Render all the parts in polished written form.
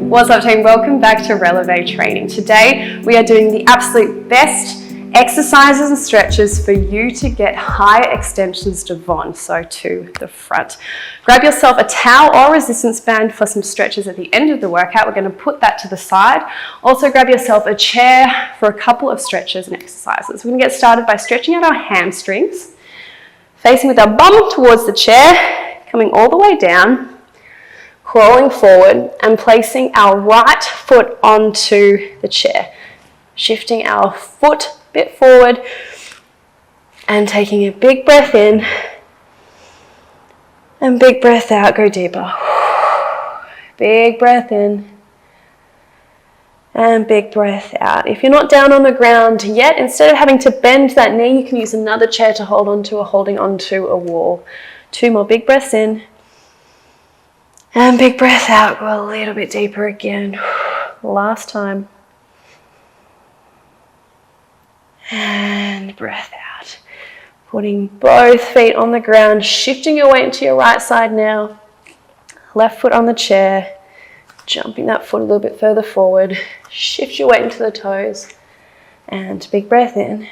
What's up team, welcome back to Releve training. Today we are doing the absolute best exercises and stretches for you to get higher extensions Devant, so to the front. Grab yourself a towel or resistance band for some stretches at the end of the workout. We're going to put that to the side. Also grab yourself a chair for a couple of stretches and exercises. We're going to get started by stretching out our hamstrings, facing with our bum towards the chair, coming all the way down, crawling forward and placing our right foot onto the chair. Shifting our foot a bit forward and taking a big breath in and big breath out, go deeper. Big breath in and big breath out. If you're not down on the ground yet, instead of having to bend that knee, you can use another chair to hold onto or holding onto a wall. 2 more big breaths in. And big breath out, go a little bit deeper again. Last time. And breath out. Putting both feet on the ground, shifting your weight into your right side now. Left foot on the chair, jumping that foot a little bit further forward. Shift your weight into the toes. And big breath in.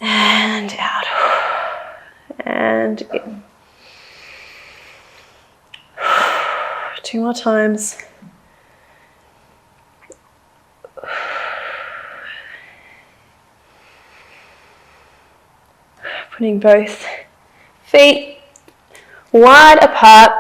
And out. And in. 2 more times. Putting both feet wide apart,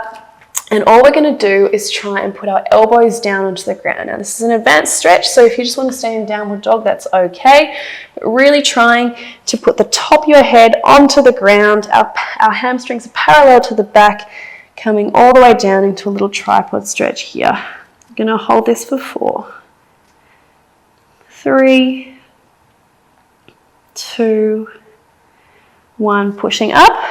and all we're going to do is try and put our elbows down onto the ground. Now this is an advanced stretch, so if you just want to stay in downward dog, that's okay. But really trying to put the top of your head onto the ground. Our hamstrings are parallel to the back, coming all the way down into a little tripod stretch here. I'm going to hold this for 4, 3, 2, 1, pushing up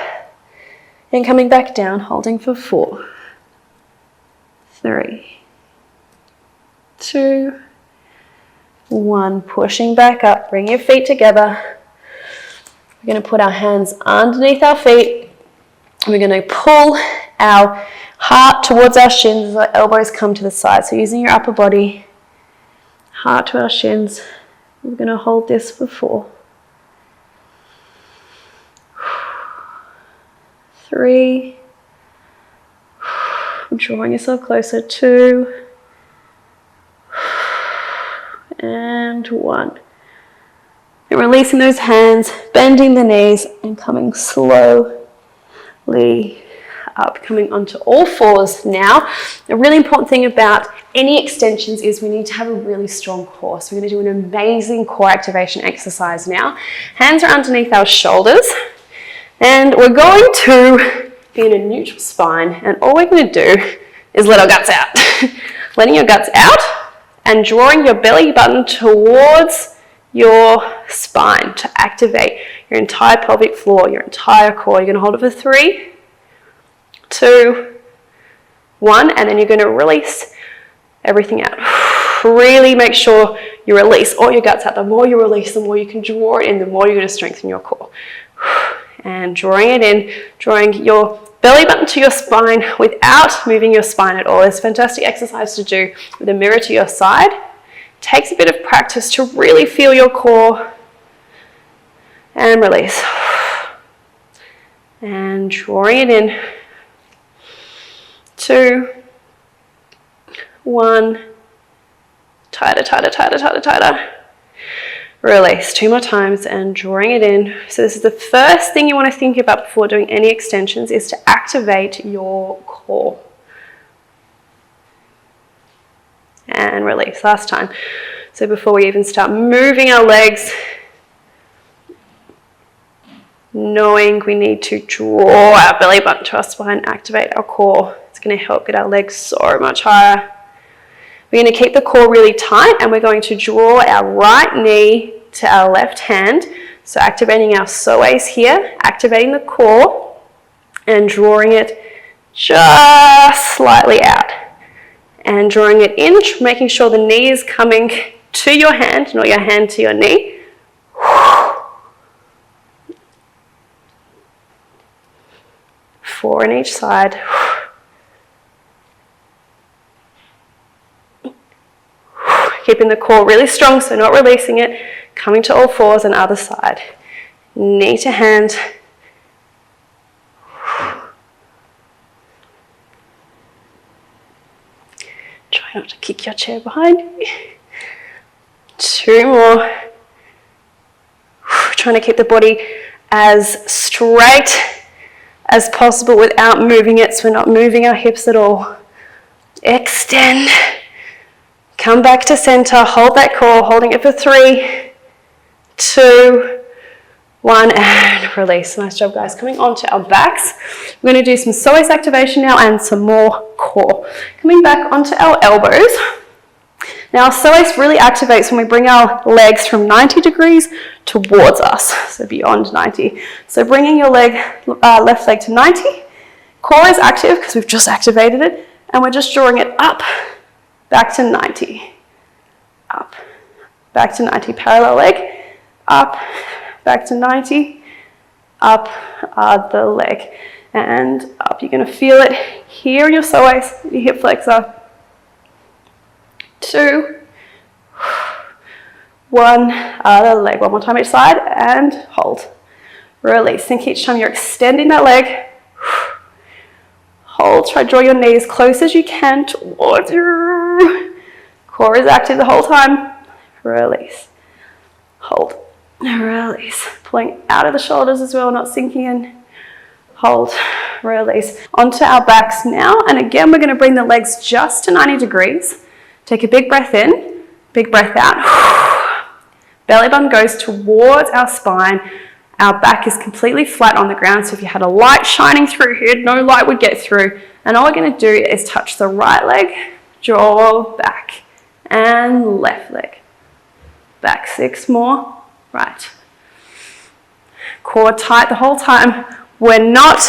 and coming back down, holding for 4, 3, 2, 1, pushing back up. Bring your feet together. We're going to put our hands underneath our feet. We're going to pull our heart towards our shins as our elbows come to the side. So using your upper body, heart to our shins. We're going to hold this for 4, 3, drawing yourself closer, 2, and 1. And releasing those hands, bending the knees and coming slowly up, coming onto all 4s now. The really important thing about any extensions is we need to have a really strong core. So we're going to do an amazing core activation exercise now. Hands are underneath our shoulders and we're going to be in a neutral spine, and all we're going to do is let our guts out. Letting your guts out and drawing your belly button towards your spine to activate your entire pelvic floor, your entire core. You're going to hold it for 3, 2, 1, and then you're going to release everything out. Really make sure you release all your guts out. The more you release, the more you can draw it in, the more you're going to strengthen your core. And drawing it in, drawing your belly button to your spine without moving your spine at all. It's a fantastic exercise to do with a mirror to your side. It takes a bit of practice to really feel your core. And release. And drawing it in. 2, 1, tighter, tighter, tighter, tighter, tighter. Release 2 more times and drawing it in. So this is the first thing you want to think about before doing any extensions, is to activate your core. And release, last time. So before we even start moving our legs, knowing we need to draw our belly button to our spine, activate our core. It's going to help get our legs so much higher. We're going to keep the core really tight and we're going to draw our right knee to our left hand. So activating our psoas here, activating the core and drawing it just slightly out. And drawing it in, making sure the knee is coming to your hand, not your hand to your knee. 4 on each side. Keeping the core really strong, so not releasing it. Coming to all fours and other side. Knee to hand. Try not to kick your chair behind you. 2 more. Trying to keep the body as straight as possible without moving it, so we're not moving our hips at all. Extend. Come back to center. Hold that core, holding it for 3, 2, 1, and release. Nice job, guys. Coming onto our backs. We're going to do some psoas activation now and some more core. Coming back onto our elbows. Now, psoas really activates when we bring our legs from 90 degrees towards us, so beyond 90. So bringing your left leg to 90. Core is active because we've just activated it, and we're just drawing it up, back to 90. Up, back to 90. Parallel leg. Up, back to 90. Up, other leg. And up. You're going to feel it here in your psoas, your hip flexor. 2, 1, other leg. One more time each side, and hold. Release. Think each time you're extending that leg. Hold. Try to draw your knees close as you can towards you. Core is active the whole time. Release. Hold. Release. Pulling out of the shoulders as well, not sinking in. Hold. Release. Onto our backs now, and again we're going to bring the legs just to 90 degrees. Take a big breath in, big breath out. Belly button goes towards our spine. Our back is completely flat on the ground, so if you had a light shining through here, no light would get through. And all we're going to do is touch the right leg, draw back, and left leg. Back. 6 more. Right. Core tight the whole time. We're not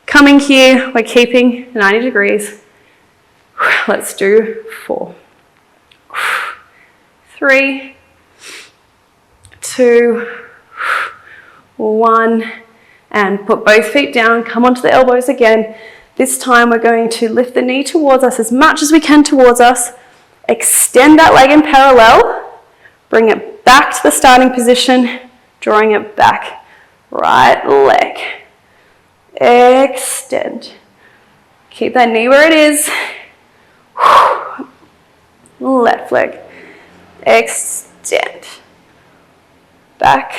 coming here, we're keeping 90 degrees. Let's do 4, 3, 2, 1, and put both feet down. Come onto the elbows again. This time we're going to lift the knee towards us as much as we can towards us. Extend that leg in parallel. Bring it back to the starting position, drawing it back. Right leg. Extend. Keep that knee where it is. Left leg. Extend. Back.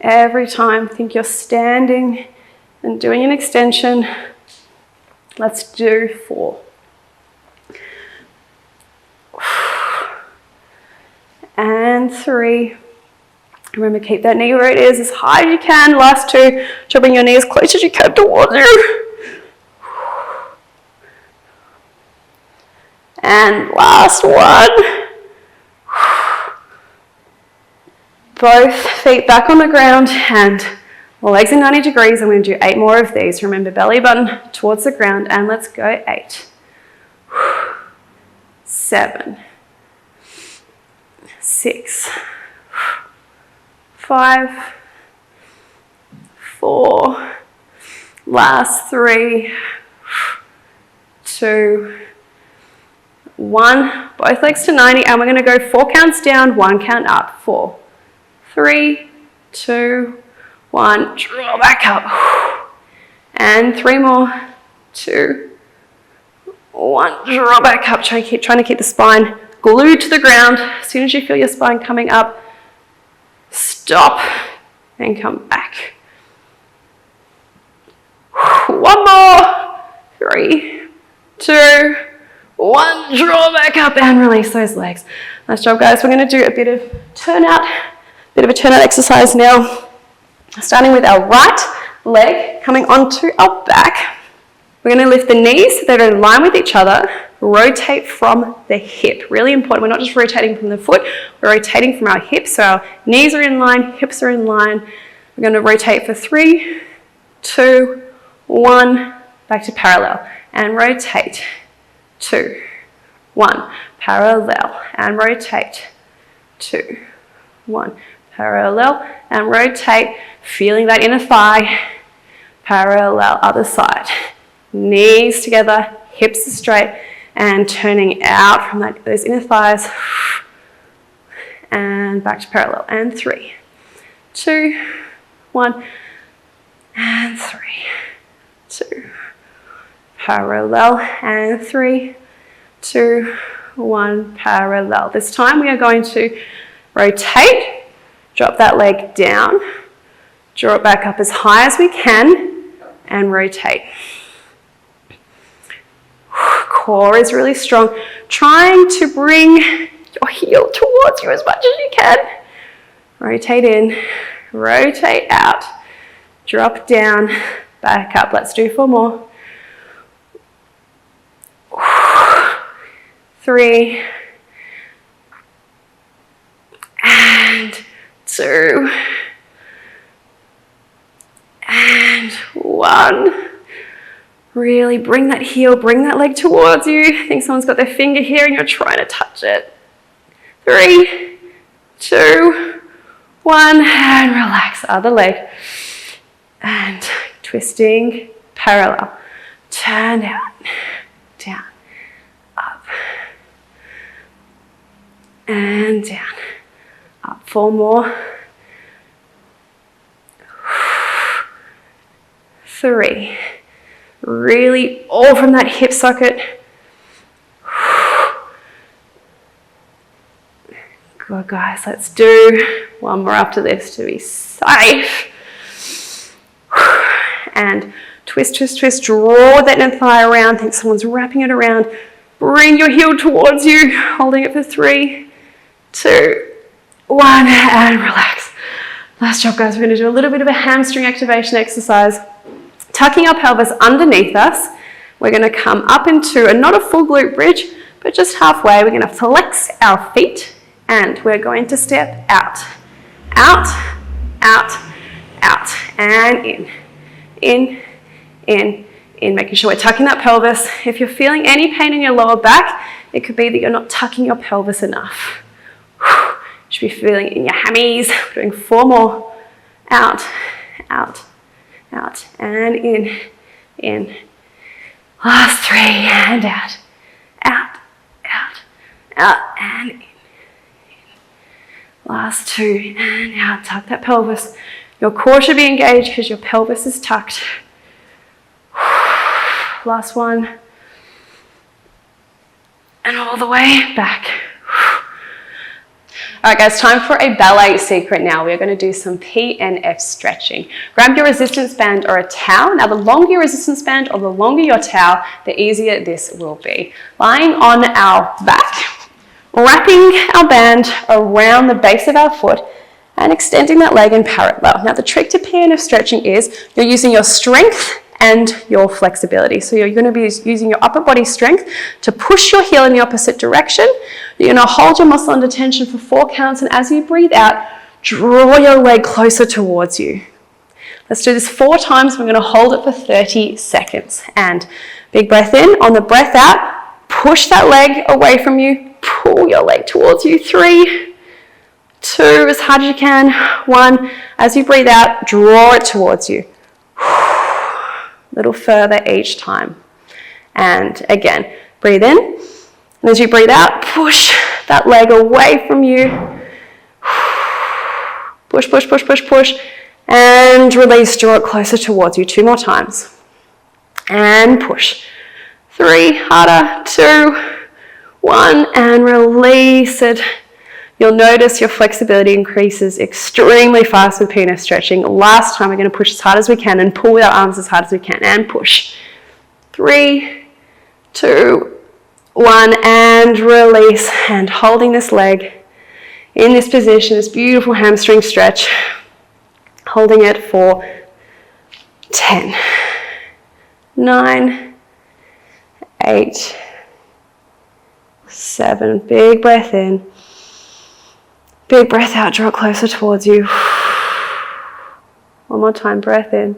Every time, think you're standing and doing an extension. Let's do 4. And 3. Remember, keep that knee where it is as high as you can. Last 2. Try to bring your knee as close as you can towards you. And last 1. Both feet back on the ground and legs in 90 degrees. I'm going to do 8 more of these. Remember, belly button towards the ground, and let's go 8, 7, 6, 5, 4, last 3, 2, 1. Both legs to 90, and we're going to go 4 counts down, 1 count up. 4, 3, 2, 1, draw back up. And 3 more. 2, 1, draw back up. Trying to keep the spine glued to the ground. As soon as you feel your spine coming up, stop and come back. 1 more. 3, 2, 1, draw back up and release those legs. Nice job, guys. We're going to do a bit of turnout exercise now. Starting with our right leg, coming onto our back. We're going to lift the knees so they're in line with each other. Rotate from the hip. Really important. We're not just rotating from the foot, we're rotating from our hips. So our knees are in line, hips are in line. We're going to rotate for 3, 2, 1, back to parallel. And rotate. 2, 1, parallel. And rotate. 2, 1, parallel. And rotate. Feeling that inner thigh. Parallel, other side. Knees together, hips are straight, and turning out from those inner thighs, and back to parallel, and 3, 2, 1, and 3, 2, parallel, and 3, 2, 1, parallel. This time we are going to rotate, drop that leg down, draw it back up as high as we can, and rotate. Core is really strong. Trying to bring your heel towards you as much as you can. Rotate in, rotate out, drop down, back up. Let's do 4 more. 3, and 2, and 1. Really bring that heel, bring that leg towards you. I think someone's got their finger here and you're trying to touch it. 3, 2, 1, and relax. Other leg. And twisting, parallel. Turn out, down, up, and down. Up, 4 more. 3. Really all from that hip socket. Good, guys. Let's do 1 more after this to be safe. And twist, twist, twist. Draw that inner thigh around. Think someone's wrapping it around. Bring your heel towards you. Holding it for 3, 2, 1, and relax. Last job, guys. We're going to do a little bit of a hamstring activation exercise. Tucking our pelvis underneath us, we're going to come up into not a full glute bridge, but just halfway. We're going to flex our feet and we're going to step out, out, out, out, and in, making sure we're tucking that pelvis. If you're feeling any pain in your lower back, it could be that you're not tucking your pelvis enough. You should be feeling it in your hammies. We're doing 4 more. Out, out, out, and in. Last 3, and out, out, out, out, and in. Last 2, and out. Tuck that pelvis. Your core should be engaged because your pelvis is tucked. Last 1. And all the way back. All right, guys, time for a ballet secret now. We're going to do some PNF stretching. Grab your resistance band or a towel. Now, the longer your resistance band or the longer your towel, the easier this will be. Lying on our back, wrapping our band around the base of our foot and extending that leg in parallel. Now, the trick to PNF stretching is you're using your strength and your flexibility. So you're going to be using your upper body strength to push your heel in the opposite direction. You're going to hold your muscle under tension for 4 counts, and as you breathe out, draw your leg closer towards you. Let's do this 4 times. We're going to hold it for 30 seconds. And big breath in. On the breath out, push that leg away from you. Pull your leg towards you. 3, 2, as hard as you can. 1, as you breathe out, draw it towards you. A little further each time. And again, breathe in. And as you breathe out, push that leg away from you. Push, push, push, push, push. And release, draw it closer towards you. 2 more times. And push. 3, harder. 2, 1, and release it. You'll notice your flexibility increases extremely fast with PNF stretching. Last time, we're going to push as hard as we can and pull with our arms as hard as we can and push. 3, 2, 1, and release. And holding this leg in this position, this beautiful hamstring stretch, holding it for 10, 9, 8, 7, big breath in. Big breath out, draw it closer towards you. 1 more time, breath in.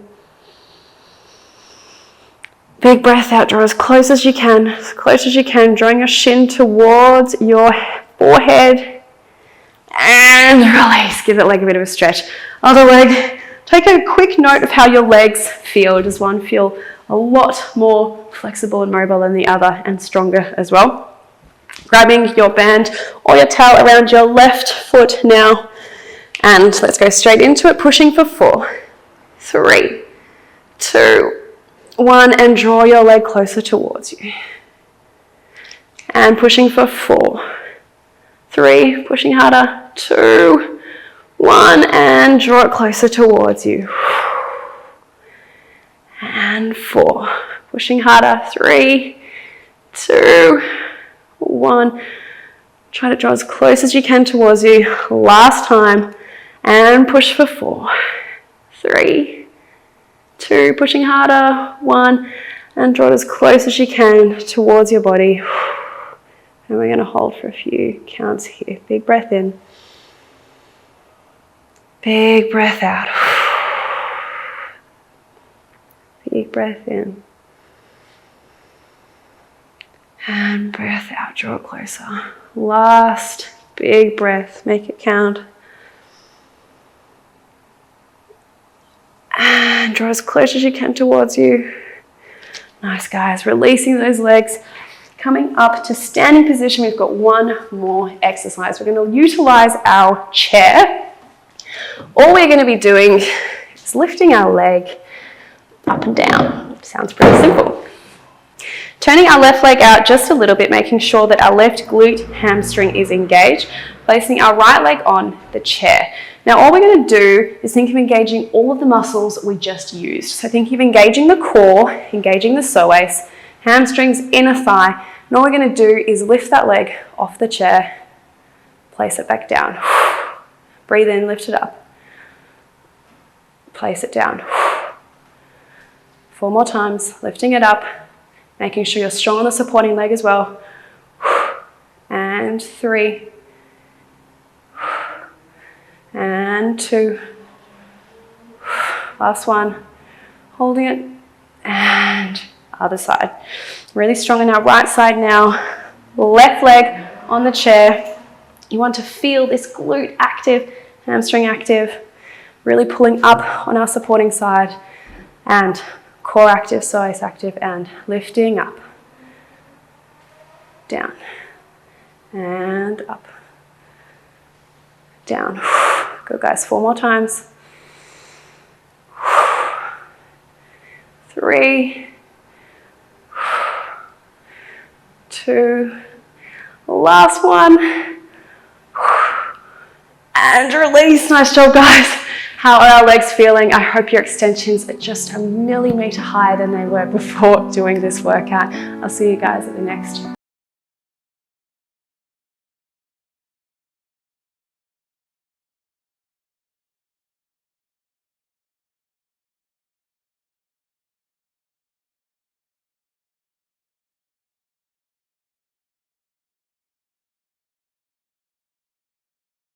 Big breath out, draw as close as you can, drawing your shin towards your forehead. And release, give that leg a bit of a stretch. Other leg, take a quick note of how your legs feel. Does one feel a lot more flexible and mobile than the other, and stronger as well. Grabbing your band or your towel around your left foot now, and let's go straight into it, pushing for 4, 3, 2, 1, and draw your leg closer towards you. And pushing for 4, 3, pushing harder, 2, 1, and draw it closer towards you. And 4, pushing harder, 3, 2, 1. Try to draw as close as you can towards you. Last time, and push for 4, 3, 2, pushing harder, 1, and draw it as close as you can towards your body. And we're going to hold for a few counts here. Big breath in. Big breath out. Big breath in. And breath out, draw it closer. Last big breath, make it count. And draw as close as you can towards you. Nice, guys. Releasing those legs. Coming up to standing position, we've got one more exercise. We're going to utilize our chair. All we're going to be doing is lifting our leg up and down. Sounds pretty simple. Turning our left leg out just a little bit, making sure that our left glute hamstring is engaged. Placing our right leg on the chair. Now all we're going to do is think of engaging all of the muscles we just used. So think of engaging the core, engaging the psoas, hamstrings, inner thigh, and all we're going to do is lift that leg off the chair, place it back down. Breathe in, lift it up. Place it down. 4 more times, lifting it up, making sure you're strong on the supporting leg as well. And 3. And 2. Last one. Holding it. And other side. Really strong in our right side now. Left leg on the chair. You want to feel this glute active, hamstring active. Really pulling up on our supporting side. And core active, psoas active, and lifting up. Down. And up. Down. Good, guys. 4 more times. 3. 2. Last one. And release. Nice job, guys. How are our legs feeling? I hope your extensions are just a millimeter higher than they were before doing this workout. I'll see you guys at the next